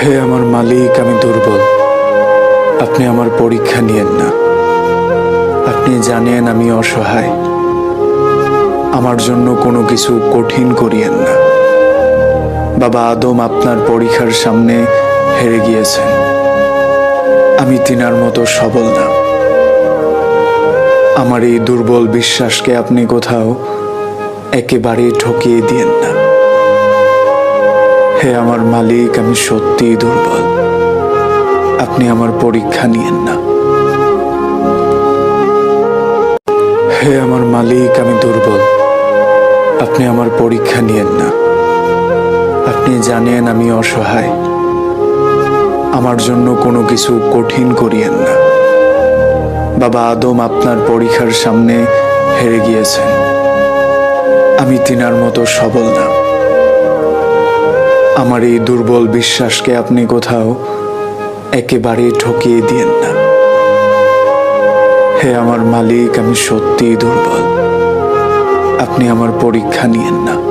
হে আমার মালিক, আমি দুর্বল। আপনি আমার পরীক্ষা নিয়েন না। আপনি জানেন আমি অসহায়। আমার জন্য কোনো কিছু কঠিন করিয়েন না। বাবা আদম আপনার পরীক্ষার সামনে হেরে গিয়েছেন। আমি তিনার মতো সবল না। আমার এই দুর্বল বিশ্বাসকে আপনি কোথাও একেবারে ঠকিয়ে দিয়েন না। হে আমার মালিক, আমি সত্যিই দুর্বল। আপনি আমার পরীক্ষা নিয়েন না। হে আমার মালিক, আমি দুর্বল। আপনি আমার পরীক্ষা নিয়েন না। আপনি জানেন আমি অসহায়। আমার জন্য কোনো কিছু কঠিন করিয়েন না। বাবা আদম আপনার পরীক্ষার সামনে হেরে গিয়েছেন। আমি তিনার মতো সবল না। আমার এই দুর্বল বিশ্বাসকে আপনি কোথাও একেবারে ঠকিয়ে দিয়েন না। হে আমার মালিক, আমি সত্যিই দুর্বল। আপনি আমার পরীক্ষা নিয়েন না।